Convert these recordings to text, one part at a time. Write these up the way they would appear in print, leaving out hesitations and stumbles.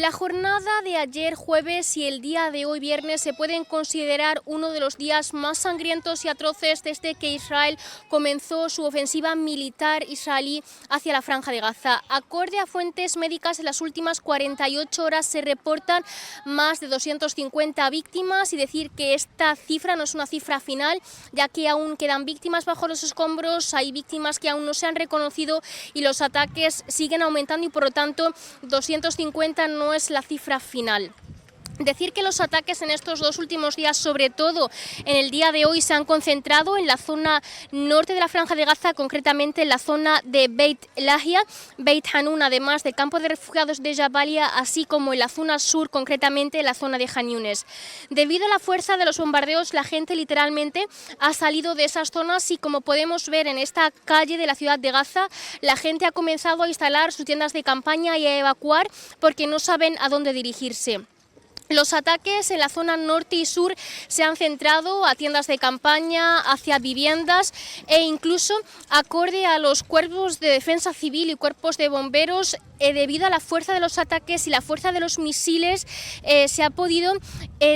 La jornada de ayer jueves y el día de hoy viernes se pueden considerar uno de los días más sangrientos y atroces desde que Israel comenzó su ofensiva militar israelí hacia la Franja de Gaza. Acorde a fuentes médicas, en las últimas 48 horas se reportan más de 250 víctimas y decir que esta cifra no es una cifra final, ya que aún quedan víctimas bajo los escombros, hay víctimas que aún no se han reconocido y los ataques siguen aumentando y por lo tanto 250 no es la cifra final. Decir que los ataques en estos dos últimos días, sobre todo en el día de hoy, se han concentrado en la zona norte de la Franja de Gaza, concretamente en la zona de Beit Lahia, Beit Hanun, además del campo de refugiados de Jabalia, así como en la zona sur, concretamente en la zona de Han Yunes. Debido a la fuerza de los bombardeos, la gente literalmente ha salido de esas zonas y, como podemos ver en esta calle de la ciudad de Gaza, la gente ha comenzado a instalar sus tiendas de campaña y a evacuar porque no saben a dónde dirigirse. Los ataques en la zona norte y sur se han centrado a tiendas de campaña, hacia viviendas e incluso acorde a los cuerpos de defensa civil y cuerpos de bomberos. Debido a la fuerza de los ataques y la fuerza de los misiles, se ha podido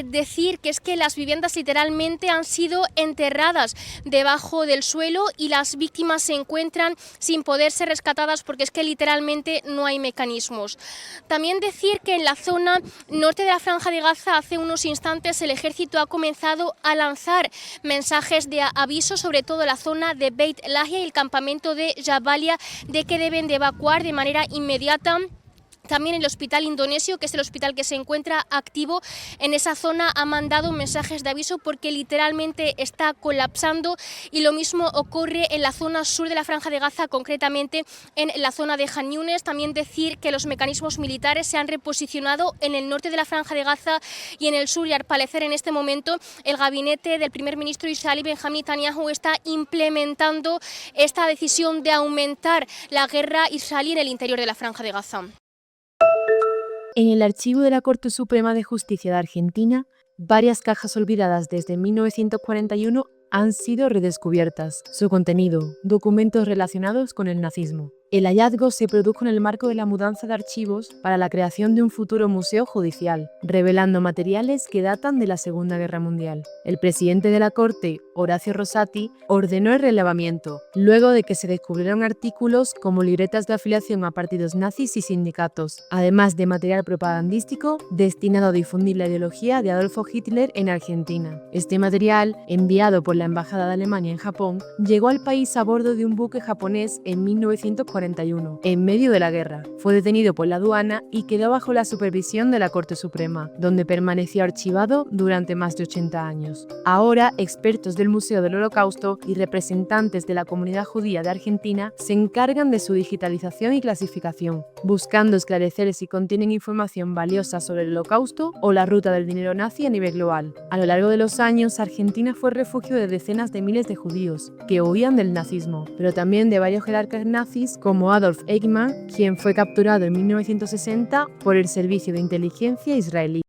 decir que es que las viviendas literalmente han sido enterradas debajo del suelo y las víctimas se encuentran sin poder ser rescatadas porque es que literalmente no hay mecanismos. También decir que en la zona norte de la Franja de Gaza, hace unos instantes el ejército ha comenzado a lanzar mensajes de aviso, sobre todo en la zona de Beit Lahia y el campamento de Jabalia, de que deben de evacuar de manera inmediata. También el hospital indonesio, que es el hospital que se encuentra activo en esa zona, ha mandado mensajes de aviso porque literalmente está colapsando, y lo mismo ocurre en la zona sur de la Franja de Gaza, concretamente en la zona de Han Yunes. También decir que los mecanismos militares se han reposicionado en el norte de la Franja de Gaza y en el sur, y al parecer en este momento el gabinete del primer ministro israelí Benjamín Netanyahu está implementando esta decisión de aumentar la guerra israelí en el interior de la Franja de Gaza. En el archivo de la Corte Suprema de Justicia de Argentina, varias cajas olvidadas desde 1941 han sido redescubiertas. Su contenido: documentos relacionados con el nazismo. El hallazgo se produjo en el marco de la mudanza de archivos para la creación de un futuro museo judicial, revelando materiales que datan de la Segunda Guerra Mundial. El presidente de la Corte, Horacio Rosati, ordenó el relevamiento, luego de que se descubrieron artículos como libretas de afiliación a partidos nazis y sindicatos, además de material propagandístico destinado a difundir la ideología de Adolfo Hitler en Argentina. Este material, enviado por la Embajada de Alemania en Japón, llegó al país a bordo de un buque japonés en 1941, en medio de la guerra. Fue detenido por la aduana y quedó bajo la supervisión de la Corte Suprema, donde permaneció archivado durante más de 80 años. Ahora, expertos del Museo del Holocausto y representantes de la comunidad judía de Argentina se encargan de su digitalización y clasificación, buscando esclarecer si contienen información valiosa sobre el Holocausto o la ruta del dinero nazi a nivel global. A lo largo de los años, Argentina fue refugio de decenas de miles de judíos que huían del nazismo, pero también de varios jerarcas nazis como Adolf Eichmann, quien fue capturado en 1960 por el Servicio de Inteligencia israelí.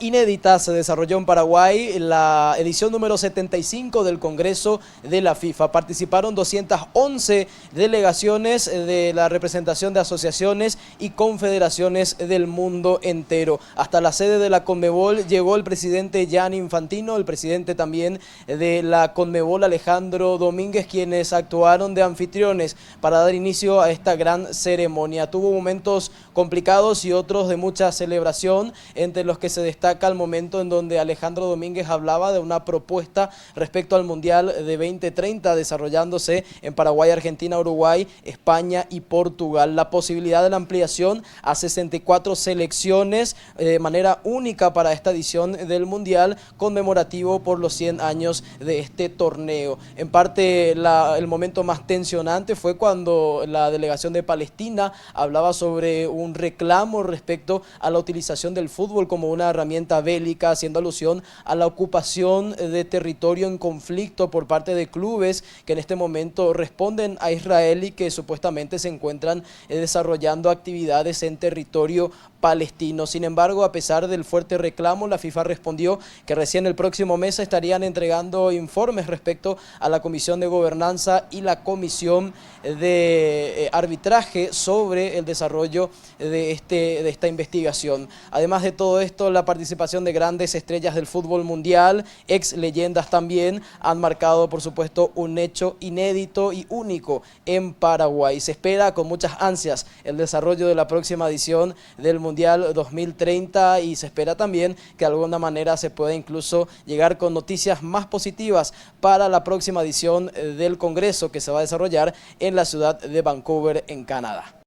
Inédita se desarrolló en Paraguay la edición número 75 del Congreso de la FIFA. Participaron 211 delegaciones de la representación de asociaciones y confederaciones del mundo entero. Hasta la sede de la Conmebol llegó el presidente Gianni Infantino, el presidente también de la Conmebol, Alejandro Domínguez, quienes actuaron de anfitriones para dar inicio a esta gran ceremonia. Tuvo momentos complicados y otros de mucha celebración, entre los que se destaca el momento en donde Alejandro Domínguez hablaba de una propuesta respecto al Mundial de 2030 desarrollándose en Paraguay, Argentina, Uruguay, España y Portugal. La posibilidad de la ampliación a 64 selecciones de manera única para esta edición del Mundial conmemorativo por los 100 años de este torneo. En parte el momento más tensionante fue cuando la delegación de Palestina hablaba sobre un reclamo respecto a la utilización del fútbol como una herramienta vestimenta bélica, haciendo alusión a la ocupación de territorio en conflicto por parte de clubes que en este momento responden a Israel y que supuestamente se encuentran desarrollando actividades en territorio palestino. Sin embargo, a pesar del fuerte reclamo, la FIFA respondió que recién el próximo mes estarían entregando informes respecto a la Comisión de Gobernanza y la Comisión de Arbitraje sobre el desarrollo de esta investigación. Además de todo esto, la participación de grandes estrellas del fútbol mundial, ex leyendas también, han marcado, por supuesto, un hecho inédito y único en Paraguay. Se espera con muchas ansias el desarrollo de la próxima edición del Mundial 2030 y se espera también que de alguna manera se pueda incluso llegar con noticias más positivas para la próxima edición del Congreso que se va a desarrollar en la ciudad de Vancouver, en Canadá.